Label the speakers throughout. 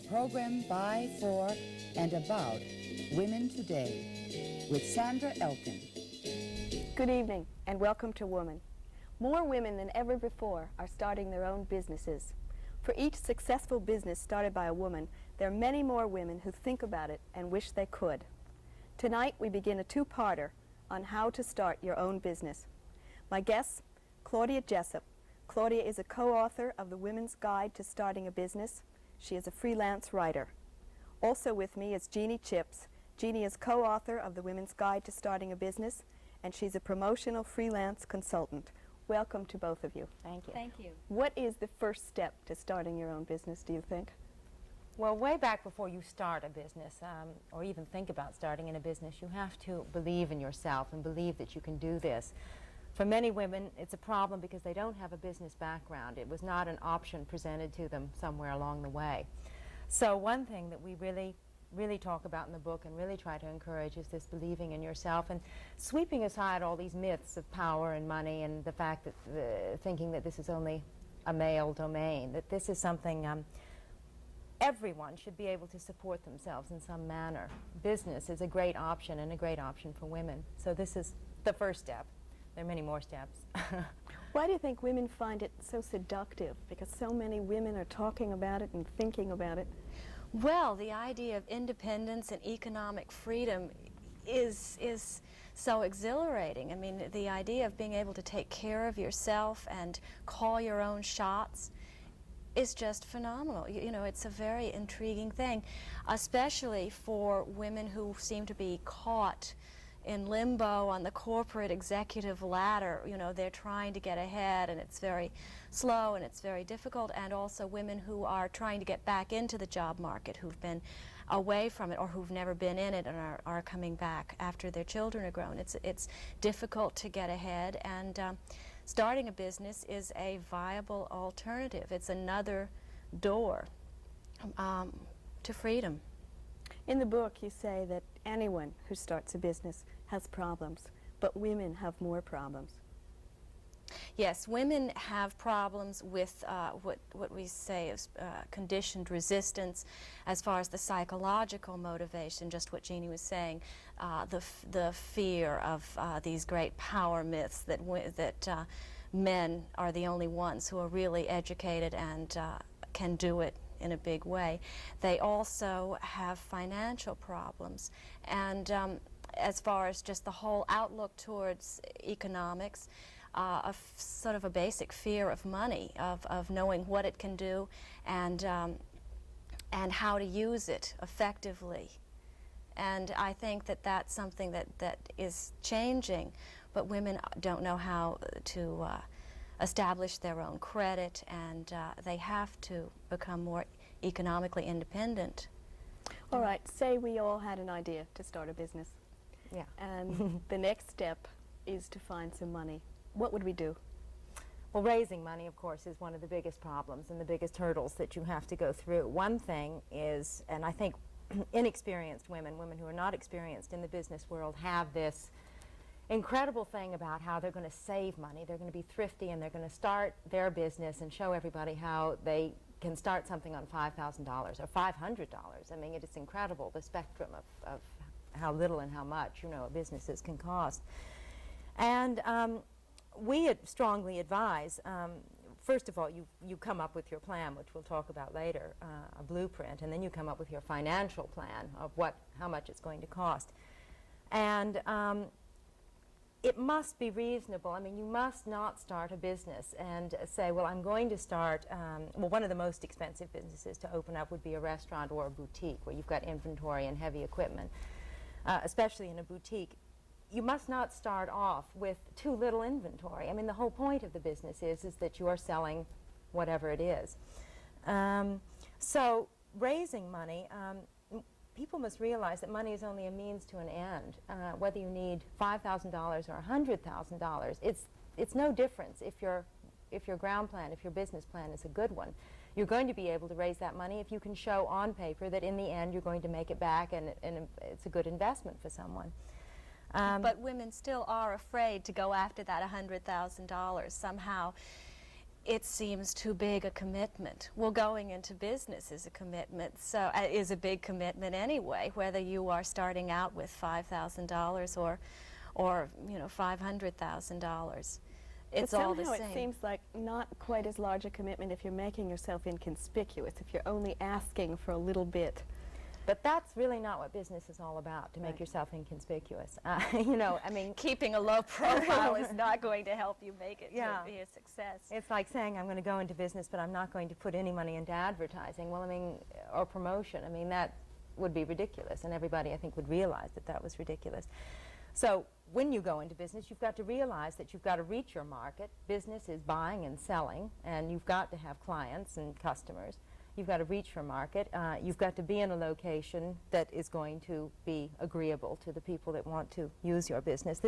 Speaker 1: program by, for, and about women today with Sandra Elkin.
Speaker 2: Good evening and welcome to Woman. More women than ever before are starting their own businesses. For each successful business started by a woman, there are many more women who think about it and wish they could. Tonight we begin a two-parter on how to start your own business. My guests, Claudia Jessup. Claudia is a co-author of the Women's Guide to Starting a Business. She is a freelance writer. Also with me is Genie Chipps. Genie is co-author of the Women's Guide to Starting a Business, and she's a promotional freelance consultant. Welcome to both of you.
Speaker 3: Thank you.
Speaker 4: Thank you.
Speaker 2: What is the first step to starting your own business, do you think?
Speaker 3: Well, way back before you start a business, or even think about starting in a business, you have to believe in yourself and believe that you can do this. For many women, it's a problem because they don't have a business background. It was not an option presented to them somewhere along the way. So one thing that we really talk about in the book and really try to encourage is this believing in yourself and sweeping aside all these myths of power and money and the fact that thinking that this is only a male domain, that this is something everyone should be able to support themselves in some manner. Business is a great option and a great option for women. So this is the first step. There are many more steps.
Speaker 2: Why do you think women find it so seductive? Because so many women are talking about it and thinking about it.
Speaker 4: Well, the idea of independence and economic freedom is so exhilarating. I mean, the idea of being able to take care of yourself and call your own shots is just phenomenal. You know, it's a very intriguing thing, especially for women who seem to be caught in limbo on the corporate executive ladder. You know, they're trying to get ahead and it's very slow and it's very difficult, and also women who are trying to get back into the job market, who've been away from it or who've never been in it and are coming back after their children are grown. It's difficult to get ahead, and starting a business is a viable alternative. It's another door to freedom.
Speaker 2: In the book, you say that anyone who starts a business has problems, but women have more problems.
Speaker 4: Yes, women have problems with what we say is conditioned resistance as far as the psychological motivation, just what Jeannie was saying, the fear of these great power myths that men are the only ones who are really educated and can do it in a big way. They also have financial problems, and as far as just the whole outlook towards economics, sort of a basic fear of money, of knowing what it can do and how to use it effectively. And I think that that's something that is changing, but women don't know how to establish their own credit, and they have to become more economically independent.
Speaker 2: All right, say we all had an idea to start a business.
Speaker 3: Yeah.
Speaker 2: And the next step is to find some money. What would we do?
Speaker 3: Well, raising money, of course, is one of the biggest problems and the biggest hurdles that you have to go through. One thing is, and I think inexperienced women who are not experienced in the business world, have this incredible thing about how they're going to save money. They're going to be thrifty and they're going to start their business and show everybody how they can start something on $5,000 or $500. I mean, it is incredible, the spectrum of how little and how much, you know, businesses can cost. And we strongly advise, first of all, you come up with your plan, which we'll talk about later, a blueprint, and then you come up with your financial plan of how much it's going to cost. And it must be reasonable. I mean, you must not start a business and say, well, I'm going to start, well, one of the most expensive businesses to open up would be a restaurant or a boutique where you've got inventory and heavy equipment, especially in a boutique. You must not start off with too little inventory. I mean, the whole point of the business is that you are selling whatever it is. So raising money, people must realize that money is only a means to an end. Whether you need $5,000 or $100,000, it's no difference if your ground plan, if your business plan is a good one. You're going to be able to raise that money if you can show on paper that in the end you're going to make it back and it's a good investment for someone.
Speaker 4: But women still are afraid to go after that $100,000. Somehow it seems too big a commitment. Well, going into business is a commitment, so is a big commitment anyway, whether you are starting out with $5,000 or you know, $500,000. It's
Speaker 2: but
Speaker 4: all the
Speaker 2: somehow
Speaker 4: same.
Speaker 2: it seems like not quite as large a commitment if you're making yourself inconspicuous, if you're only asking for a little bit.
Speaker 3: But that's really not what business is all about, to make yourself inconspicuous. You know, I mean,
Speaker 4: Keeping a low profile is not going to help you make it
Speaker 3: Yeah.
Speaker 4: to be a success.
Speaker 3: it's like saying I'm going to go into business, but I'm not going to put any money into advertising. Well, I mean, or promotion. I mean, that would be ridiculous, and everybody, I think, would realize that that was ridiculous. So when you go into business, you've got to realize that you've got to reach your market. Business is buying and selling, and you've got to have clients and customers. You've got to reach your market. You've got to be in a location that is going to be agreeable to the people that want to use your business.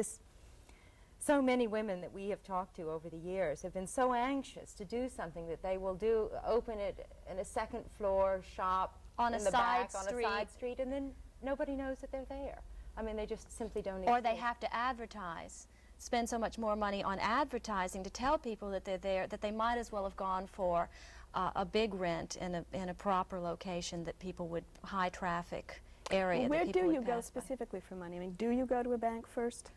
Speaker 3: So many women that we have talked to over the years have been so anxious to do something that they will open it in a second floor shop
Speaker 4: On
Speaker 3: in
Speaker 4: a
Speaker 3: the back,
Speaker 4: side
Speaker 3: on a side street, and then nobody knows that they're there. I mean, they just simply don't exist.
Speaker 4: Or they have to advertise, spend so much more money on advertising to tell people that they're there, that they might as well have gone for a big rent in a proper location that people would, high traffic area.
Speaker 2: Well,
Speaker 4: that
Speaker 2: where
Speaker 4: people
Speaker 2: do
Speaker 4: would
Speaker 2: you go
Speaker 4: pass by.
Speaker 2: specifically for money? I mean, do you go to a bank first?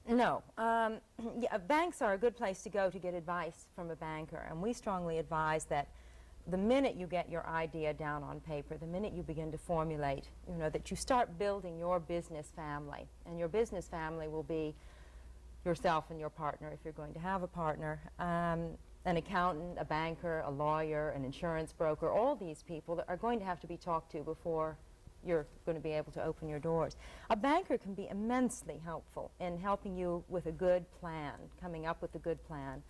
Speaker 3: No. Yeah, banks are a good place to go to get advice from a banker, and we strongly advise that the minute you get your idea down on paper, the minute you begin to formulate, you know, that you start building your business family, and your business family will be yourself and your partner, if you're going to have a partner, an accountant, a banker, a lawyer, an insurance broker, all these people that are going to have to be talked to before you're going to be able to open your doors. A banker can be immensely helpful in helping you with a good plan, coming up with a good plan,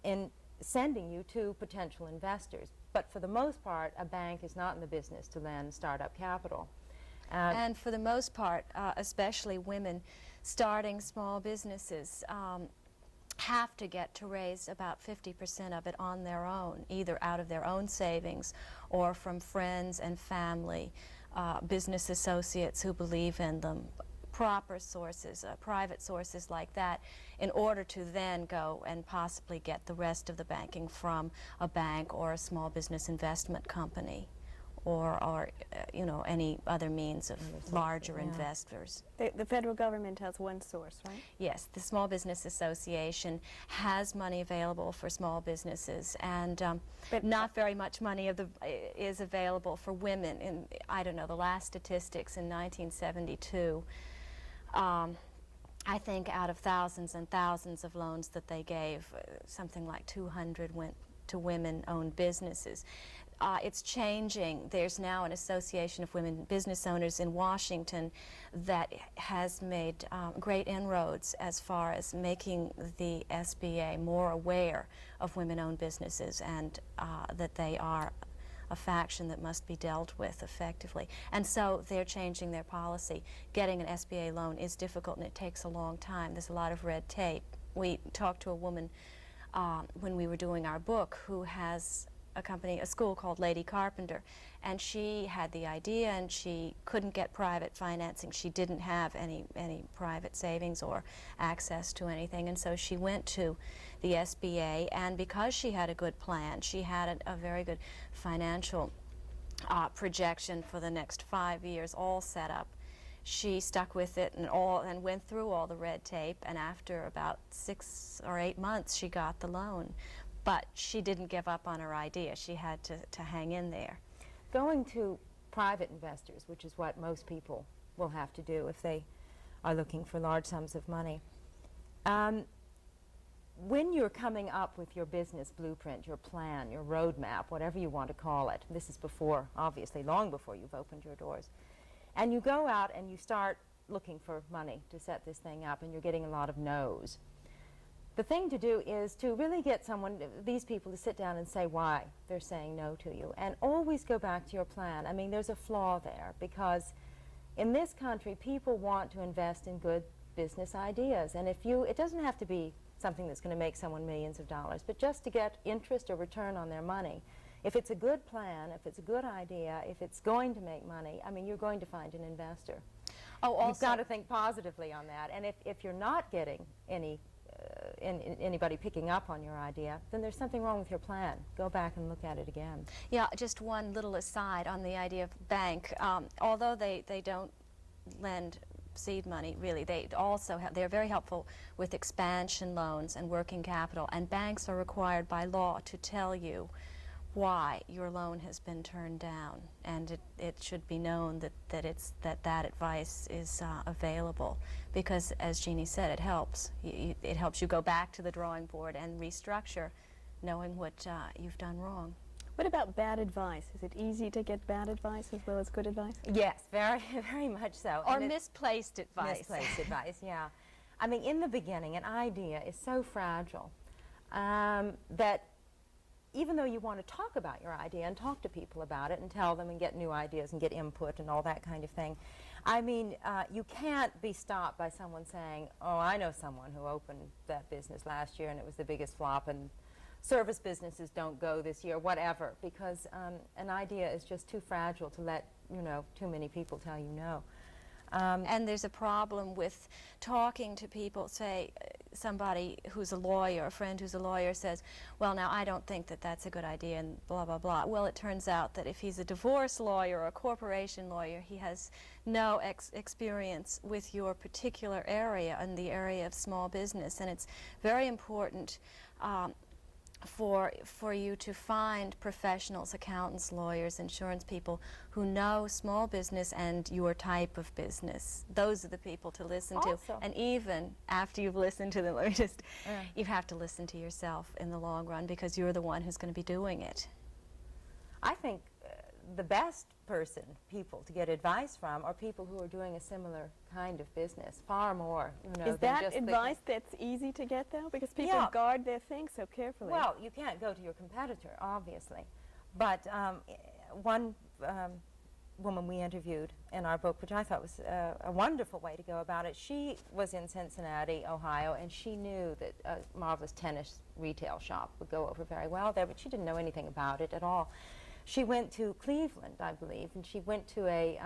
Speaker 3: in sending you to potential investors. But for the most part, a bank is not in the business to lend startup capital.
Speaker 4: And for the most part, especially women starting small businesses, have to get to raise about 50% of it on their own, either out of their own savings or from friends and family, business associates who believe in them, proper sources, private sources like that, in order to then go and possibly get the rest of the banking from a bank or a small business investment company, or you know, any other means of larger investors.
Speaker 2: The federal government has one source, right?
Speaker 4: Yes, the Small Business Association has money available for small businesses, and
Speaker 2: But
Speaker 4: not very much money is available for women. In, I don't know, the last statistics in 1972, I think out of thousands and thousands of loans that they gave, something like 200 went to women-owned businesses. It's changing. There's now an association of women business owners in Washington that has made great inroads as far as making the SBA more aware of women-owned businesses, and that they are a faction that must be dealt with effectively. And so they're changing their policy. Getting an SBA loan is difficult, and it takes a long time. There's a lot of red tape. We talked to a woman when we were doing our book who has a school called Lady Carpenter, and she had the idea, and she couldn't get private financing. She didn't have any private savings or access to anything, and so she went to the SBA, and because she had a good plan, she had a very good financial projection for the next 5 years all set up. She stuck with it and went through all the red tape, and after about 6 or 8 months she got the loan. But she didn't give up on her idea. She had to hang in there.
Speaker 3: Going to private investors, which is what most people will have to do if they are looking for large sums of money. When you're coming up with your business blueprint, your plan, your roadmap, whatever you want to call it, this is before, obviously, long before you've opened your doors, and you go out and you start looking for money to set this thing up, and you're getting a lot of no's. The thing to do is to really get these people to sit down and say why they're saying no to you, and always go back to your plan. I mean, there's a flaw there, because in this country, people want to invest in good business ideas, and it doesn't have to be something that's going to make someone millions of dollars, but just to get interest or return on their money. If it's a good plan, if it's a good idea, if it's going to make money, I mean, you're going to find an investor.
Speaker 4: Oh, also,
Speaker 3: you've got to think positively on that, and if you're not getting any anybody picking up on your idea, then there's something wrong with your plan. Go back and look at it again.
Speaker 4: Yeah, just one little aside on the idea of bank. Although they don't lend seed money, really, they're very helpful with expansion loans and working capital, and banks are required by law to tell you why your loan has been turned down, and it should be known that advice is available, because as Jeannie said, it helps. It helps you go back to the drawing board and restructure, knowing what you've done wrong.
Speaker 2: What about bad advice? Is it easy to get bad advice as well as good advice?
Speaker 3: Yes, very, very much so.
Speaker 4: Or misplaced advice.
Speaker 3: Misplaced advice, yeah. I mean, in the beginning, an idea is so fragile that even though you want to talk about your idea and talk to people about it and tell them and get new ideas and get input and all that kind of thing, I mean, you can't be stopped by someone saying, oh, I know someone who opened that business last year and it was the biggest flop, and service businesses don't go this year, whatever, because an idea is just too fragile to let, too many people tell you no.
Speaker 4: And there's a problem with talking to people. Say somebody who's a lawyer, a friend who's a lawyer says, well, now I don't think that that's a good idea, and blah, blah, blah. Well, it turns out that if he's a divorce lawyer or a corporation lawyer, he has no experience with your particular area, in the area of small business. And it's very important for you to find professionals, accountants, lawyers, insurance people who know small business and your type of business. Those are the people to listen to. And even after you've listened to them, you have to listen to yourself in the long run, because you're the one who's going to be doing it.
Speaker 3: I think the best people to get advice from are people who are doing a similar kind of business, far more.
Speaker 2: Is that advice that's easy to get, though? Because people guard their things so carefully.
Speaker 3: Well, you can't go to your competitor, obviously. But one woman we interviewed in our book, which I thought was a wonderful way to go about it, she was in Cincinnati, Ohio, and she knew that a marvelous tennis retail shop would go over very well there, but she didn't know anything about it at all. She went to Cleveland, I believe, and she went to a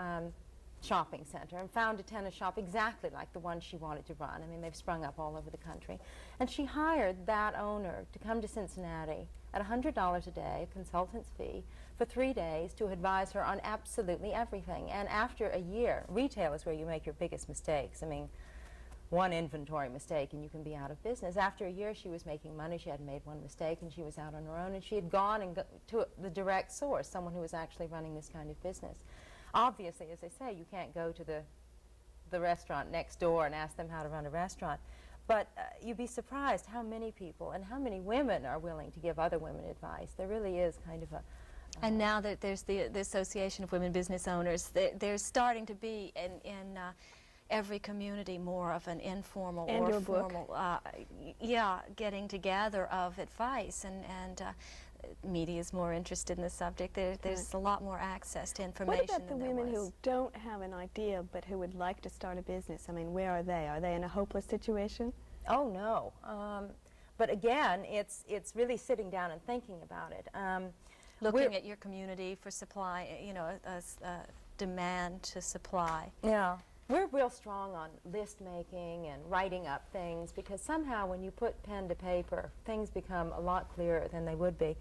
Speaker 3: shopping center and found a tennis shop exactly like the one she wanted to run. I mean, they've sprung up all over the country. And she hired that owner to come to Cincinnati at $100 a day, consultant's fee, for 3 days to advise her on absolutely everything. And after a year, retail is where you make your biggest mistakes. I mean, one inventory mistake and you can be out of business. After a year, she was making money. She hadn't made one mistake, and she was out on her own, and she had gone and to the direct source, someone who was actually running this kind of business. Obviously, as I say, you can't go to the restaurant next door and ask them how to run a restaurant, but you'd be surprised how many people and how many women are willing to give other women advice. There really is kind of a
Speaker 4: and now that there's the Association of Women Business Owners, there's starting to be in every community more of an informal
Speaker 2: and
Speaker 4: or formal getting together of advice, and media is more interested in the subject. There's a lot more access to information.
Speaker 2: What about the women who don't have an idea but who would like to start a business? I mean, where are they? Are they in a hopeless situation?
Speaker 3: Oh, no. But again, it's really sitting down and thinking about it.
Speaker 4: Looking at your community for supply, a demand to supply.
Speaker 3: Yeah. We're real strong on list making and writing up things, because somehow when you put pen to paper, things become a lot clearer than they would be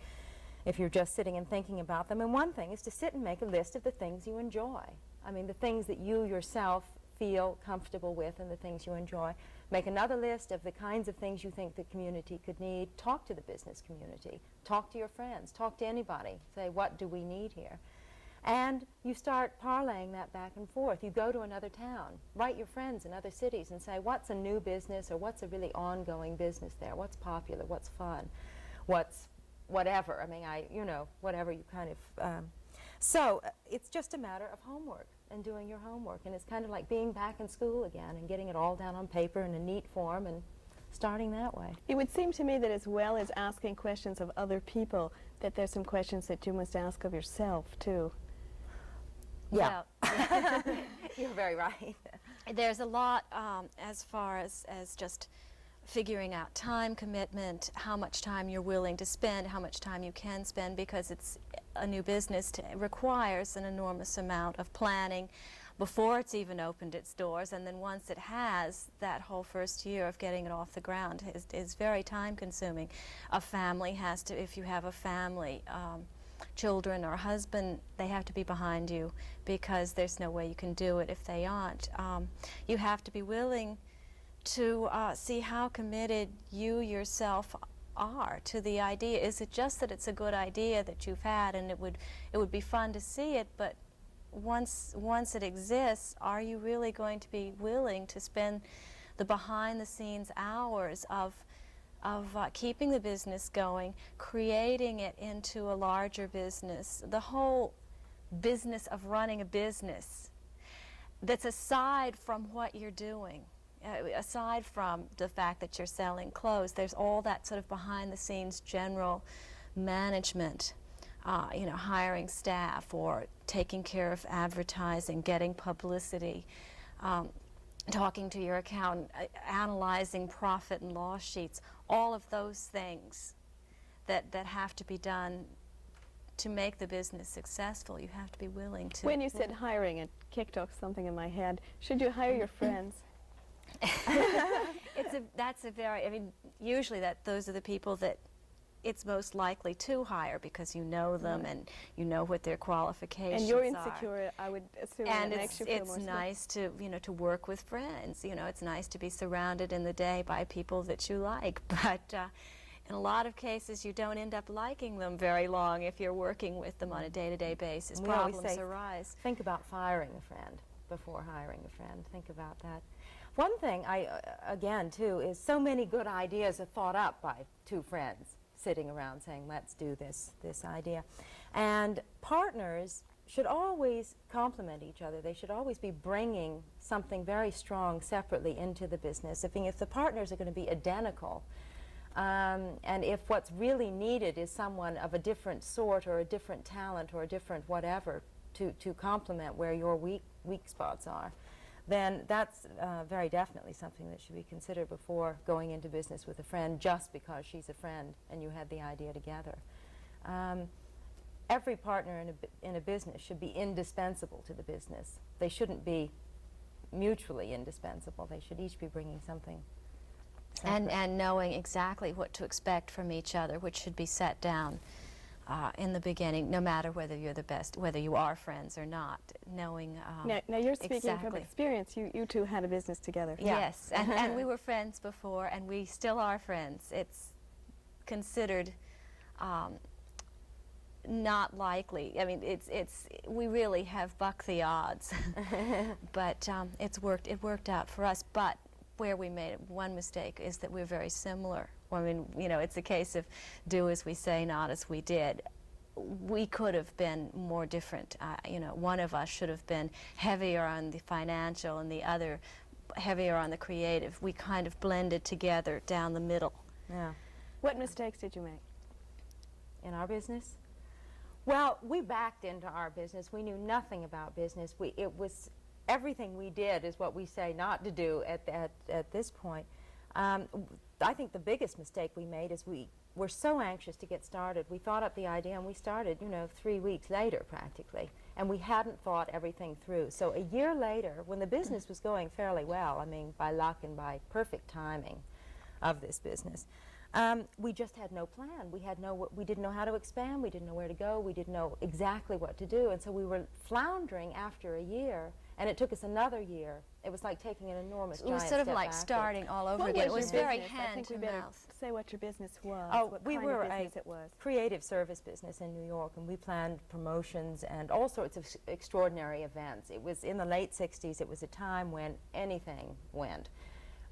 Speaker 3: if you're just sitting and thinking about them. And one thing is to sit and make a list of the things you enjoy. I mean, the things that you yourself feel comfortable with and the things you enjoy. Make another list of the kinds of things you think the community could need. Talk to the business community. Talk to your friends. Talk to anybody. Say, what do we need here? And you start parlaying that back and forth. You go to another town, write your friends in other cities and say, what's a new business, or what's a really ongoing business there? What's popular? What's fun? What's whatever? I mean, whatever you kind of... So it's just a matter of homework and doing your homework. And it's kind of like being back in school again and getting it all down on paper in a neat form and starting that way.
Speaker 2: It would seem to me that as well as asking questions of other people, that there's some questions that you must ask of yourself, too.
Speaker 3: Yeah. You're very right.
Speaker 4: There's a lot as far as just figuring out time commitment, how much time you're willing to spend, how much time you can spend, because it's a new business. It requires an enormous amount of planning, before it's even opened its doors, and then once it has, that whole first year of getting it off the ground is very time consuming. A family has to, if you have a family, children or husband, they have to be behind you because there's no way you can do it if they aren't. You have to be willing to see how committed you yourself are to the idea. Is it just that it's a good idea that you've had and it would be fun to see it, but once it exists, are you really going to be willing to spend the behind-the-scenes hours of keeping the business going, creating it into a larger business, the whole business of running a business that's aside from what you're doing, aside from the fact that you're selling clothes. There's all that sort of behind-the-scenes general management, you know, hiring staff or taking care of advertising, getting publicity, talking to your accountant, analyzing profit and loss sheets, all of those things that have to be done to make the business successful. You have to be willing to.
Speaker 2: When you said hiring, it kicked off something in my head. Should you hire your friends?
Speaker 4: That's a very, I mean, usually those are the people that it's most likely to hire because you know them and you know what their qualifications are.
Speaker 2: And you're insecure, I would assume,
Speaker 4: and
Speaker 2: that makes you feel more
Speaker 4: it's nice to, you know, to work with friends. You know, it's nice to be surrounded in the day by people that you like. But in a lot of cases, you don't end up liking them very long if you're working with them on a day-to-day basis.
Speaker 3: We always
Speaker 4: Problems
Speaker 3: say,
Speaker 4: arise.
Speaker 3: think about firing a friend before hiring a friend. Think about that. One thing, again, too, is so many good ideas are thought up by two friends sitting around saying, let's do this idea. And partners should always complement each other. They should always be bringing something very strong separately into the business. If the partners are going to be identical, and if what's really needed is someone of a different sort or a different talent or a different whatever to complement where your weak spots are, then that's very definitely something that should be considered before going into business with a friend just because she's a friend and you had the idea together. Every partner in a business should be indispensable to the business. They shouldn't be mutually indispensable. They should each be bringing something separate.
Speaker 4: And knowing exactly what to expect from each other, which should be set down in the beginning, no matter whether you're the best, whether you are friends or not, knowing
Speaker 2: now you're speaking from
Speaker 4: exactly.
Speaker 2: experience. You two had a business together.
Speaker 3: Yeah.
Speaker 4: Yes, and we were friends before, and we still are friends. It's considered not likely. I mean, we really have bucked the odds, but it worked out for us. But where we made one mistake is that we're very similar. I mean, you know, it's a case of do as we say, not as we did. We could have been more different. You know, one of us should have been heavier on the financial and the other heavier on the creative. We kind of blended together down the middle.
Speaker 3: Yeah.
Speaker 2: What mistakes did you make?
Speaker 3: In our business? Well, we backed into our business. We knew nothing about business. It was everything we did is what we say not to do at this point. I think the biggest mistake we made is we were so anxious to get started. We thought up the idea and we started, you know, 3 weeks later practically, and we hadn't thought everything through. So a year later, when the business was going fairly well, I mean, by luck and by perfect timing of this business, we just had no plan. We didn't know how to expand. We didn't know where to go. We didn't know exactly what to do. And so we were floundering after a year, and it took us another year. It was like taking an enormous giant
Speaker 4: It was sort of
Speaker 3: step
Speaker 4: like
Speaker 3: backward.
Speaker 4: starting all over
Speaker 2: What
Speaker 4: again. It
Speaker 2: was
Speaker 4: was
Speaker 2: your
Speaker 4: very
Speaker 2: business? I
Speaker 4: hand
Speaker 2: think
Speaker 4: to
Speaker 2: we better
Speaker 4: mouth.
Speaker 2: say what your business was.
Speaker 3: Oh,
Speaker 2: what
Speaker 3: we
Speaker 2: kind
Speaker 3: were
Speaker 2: of
Speaker 3: a
Speaker 2: business it was.
Speaker 3: creative service business in New York, and we planned promotions and all sorts of extraordinary events. It was in the late 60s. It was a time when anything went.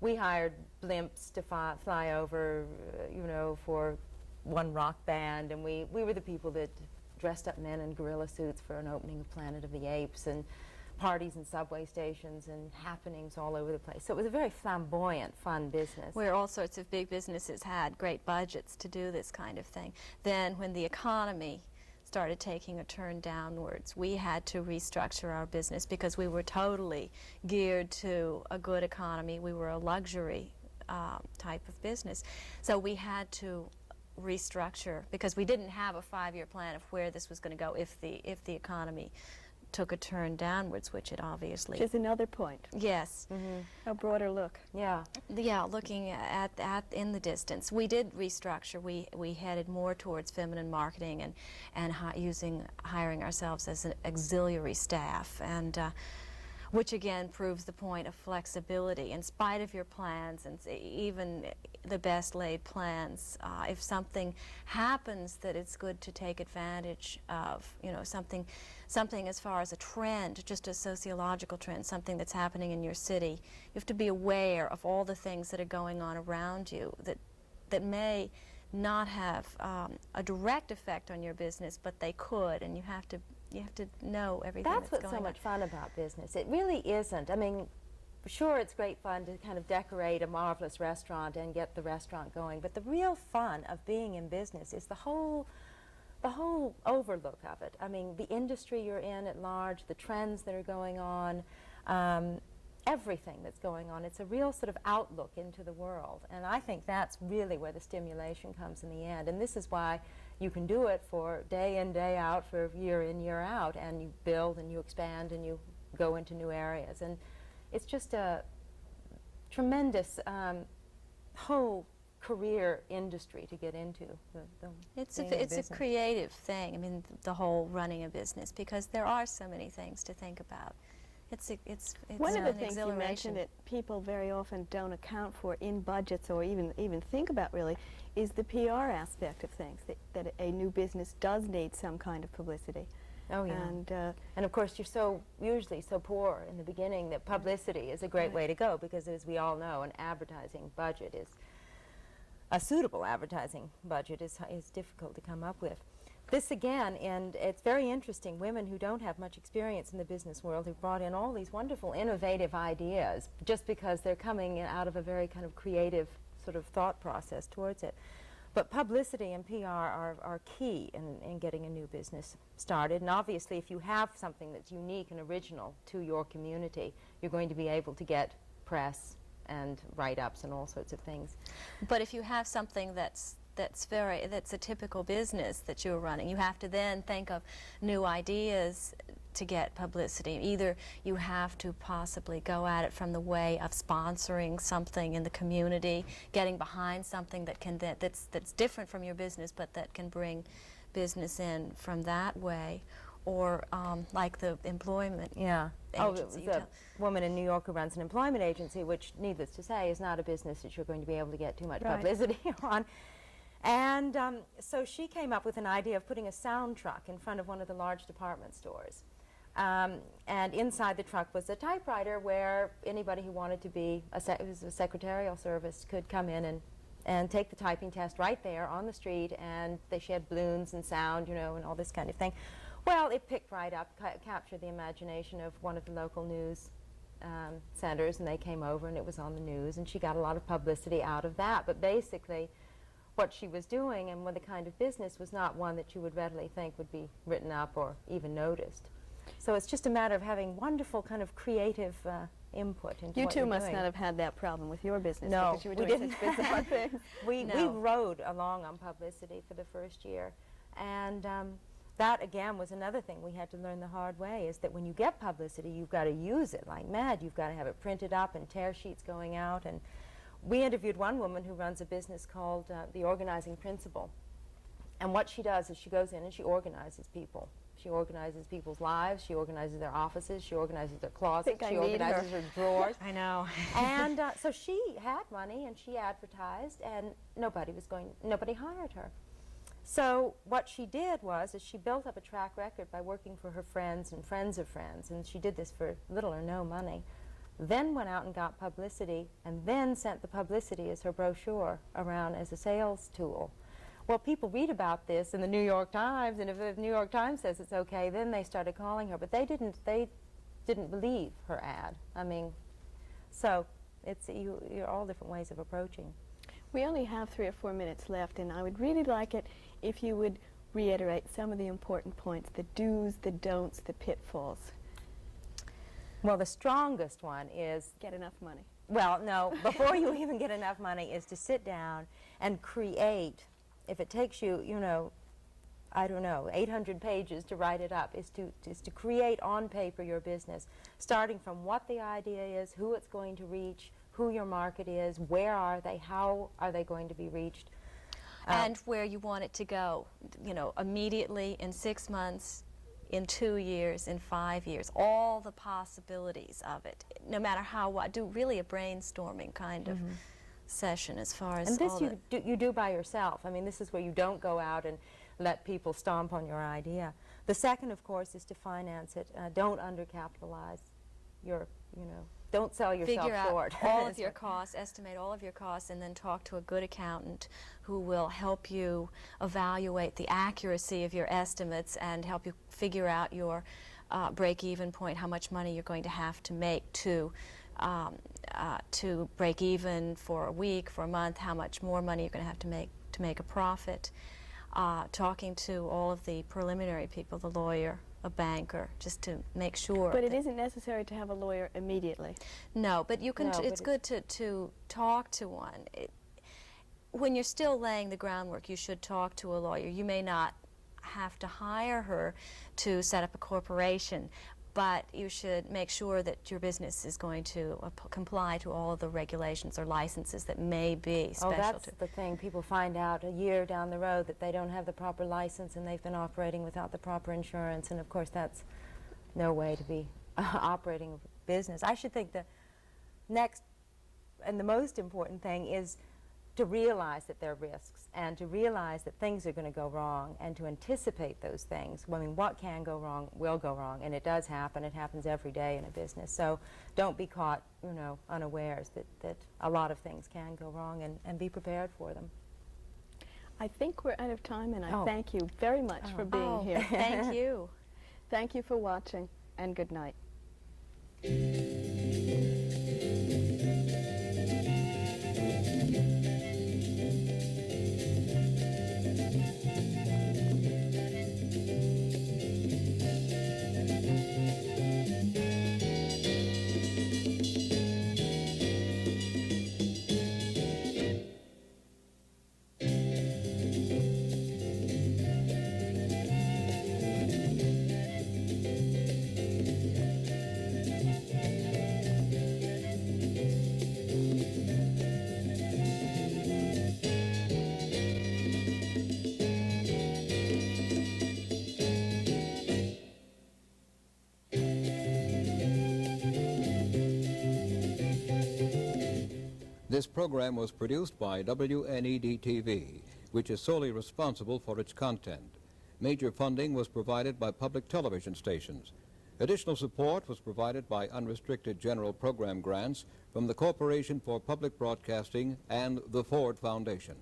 Speaker 3: We hired blimps to fly over, you know, for one rock band, and we were the people that dressed up men in gorilla suits for an opening of Planet of the Apes, and parties in subway stations and happenings all over the place. So it was a very flamboyant, fun business.
Speaker 4: Where all sorts of big businesses had great budgets to do this kind of thing. Then when the economy started taking a turn downwards, we had to restructure our business because we were totally geared to a good economy. We were a luxury type of business. So we had to restructure because we didn't have a 5-year plan of where this was going to go if the economy took a turn downwards, which it obviously...
Speaker 2: Which is another point.
Speaker 4: Yes.
Speaker 2: A broader look.
Speaker 3: Yeah.
Speaker 4: Yeah, looking at in the distance. We did restructure. We headed more towards feminine marketing and hiring ourselves as an auxiliary staff, and which again proves the point of flexibility. In spite of your plans and even the best laid plans, if something happens that it's good to take advantage of, you know, something as far as a trend, just a sociological trend, something that's happening in your city, you have to be aware of all the things that are going on around you that may not have a direct effect on your business, but they could, and you have to know everything that's going on.
Speaker 3: That's what's so much fun about business. It really isn't. I mean, sure, it's great fun to kind of decorate a marvelous restaurant and get the restaurant going, but the real fun of being in business is the whole overlook of it. I mean, the industry you're in at large, the trends that are going on, everything that's going on. It's a real sort of outlook into the world, and I think that's really where the stimulation comes in the end. And this is why you can do it for day in, day out, for year in, year out, and you build and you expand and you go into new areas. And it's just a tremendous whole career industry to get into.
Speaker 4: It's a creative thing. I mean, the whole running a business, because there are so many things to think about. It's
Speaker 2: one of the
Speaker 4: an
Speaker 2: thing you mentioned that people very often don't account for in budgets or even think about really is the PR aspect of things, that a new business does need some kind of publicity.
Speaker 3: Oh yeah. And of course you're usually so poor in the beginning that publicity is a great way to go, because as we all know, an advertising budget is a suitable advertising budget is difficult to come up with. This again, and it's very interesting, women who don't have much experience in the business world have brought in all these wonderful innovative ideas just because they're coming out of a very kind of creative sort of thought process towards it. But publicity and PR are key in getting a new business started, and obviously if you have something that's unique and original to your community, you're going to be able to get press and write-ups and all sorts of things.
Speaker 4: But if you have something that's a typical business that you're running, you have to then think of new ideas to get publicity. Either you have to possibly go at it from the way of sponsoring something in the community, getting behind something that's different from your business, but that can bring business in from that way, or like the employment agency.
Speaker 3: There's a woman in New York who runs an employment agency, which, needless to say, is not a business that you're going to be able to get too much publicity on. And so she came up with an idea of putting a sound truck in front of one of the large department stores. And inside the truck was a typewriter where anybody who wanted to be a secretarial service could come in and take the typing test right there on the street, and she had balloons and sound, you know, and all this kind of thing. Well, it picked right up, captured the imagination of one of the local news centers, and they came over and it was on the news, and she got a lot of publicity out of that. But basically, what she was doing and what the kind of business was not one that you would readily think would be written up or even noticed. So it's just a matter of having wonderful kind of creative input into what you're doing.
Speaker 2: You two must not have had that problem with your business.
Speaker 3: No,
Speaker 2: because you were doing such bizarre things.
Speaker 3: We rode along on publicity for the first year, and that again was another thing we had to learn the hard way, is that when you get publicity, you've got to use it like mad. You've got to have it printed up and tear sheets going out. And we interviewed one woman who runs a business called The Organizing Principle. And what she does is she goes in and she organizes people. She organizes people's lives, she organizes their offices, she organizes their closets, she organizes her drawers.
Speaker 4: I know.
Speaker 3: And so she had money and she advertised, and nobody hired her. So what she did was she built up a track record by working for her friends and friends of friends, and she did this for little or no money. Then went out and got publicity, and then sent the publicity as her brochure around as a sales tool. Well, people read about this in the New York Times, and if the New York Times says it's okay, then they started calling her. But they didn't believe her ad. I mean, so you're all different ways of approaching.
Speaker 2: We only have 3 or 4 minutes left, and I would really like it if you would reiterate some of the important points, the do's, the don'ts, the pitfalls.
Speaker 3: Well, the strongest one is...
Speaker 2: Get enough money.
Speaker 3: Well, no, before you even get enough money is to sit down and create. If it takes you, I don't know, 800 pages to write it up, is to create on paper your business, starting from what the idea is, who it's going to reach, who your market is, where are they, how are they going to be reached.
Speaker 4: And where you want it to go, you know, immediately, in 6 months, in 2 years, in 5 years, all the possibilities of it, no matter how, do really a brainstorming kind of session as far as
Speaker 3: And this
Speaker 4: all
Speaker 3: you do by yourself. I mean, this is where you don't go out and let people stomp on your idea. The second, of course, is to finance it. Don't undercapitalize your, you know, don't sell yourself
Speaker 4: figure
Speaker 3: short.
Speaker 4: out all of your costs, estimate all of your costs, and then talk to a good accountant who will help you evaluate the accuracy of your estimates and help you figure out your break-even point, how much money you're going to have to make to break even for a week, for a month, how much more money you're going to have to make a profit. Talking to all of the preliminary people, the lawyer, a banker, just to make sure.
Speaker 2: But it isn't necessary to have a lawyer immediately.
Speaker 4: No, but you can.
Speaker 3: No,
Speaker 4: It's good to talk to one. When you're still laying the groundwork, you should talk to a lawyer. You may not have to hire her to set up a corporation, but you should make sure that your business is going to comply to all of the regulations or licenses that may be special.
Speaker 3: Oh, that's the thing. People find out a year down the road that they don't have the proper license and they've been operating without the proper insurance, and of course that's no way to be operating a business. I should think the next and the most important thing is to realize that there are risks and to realize that things are going to go wrong and to anticipate those things. I mean, what can go wrong will go wrong, and it does happen. It happens every day in a business. So don't be caught, you know, unawares that a lot of things can go wrong, and be prepared for them.
Speaker 2: I think we're out of time, and I thank you very much for being
Speaker 4: Oh,
Speaker 2: here.
Speaker 4: thank you.
Speaker 2: Thank you for watching, and good night.
Speaker 5: This program was produced by WNED-TV, which is solely responsible for its content. Major funding was provided by public television stations. Additional support was provided by unrestricted general program grants from the Corporation for Public Broadcasting and the Ford Foundation.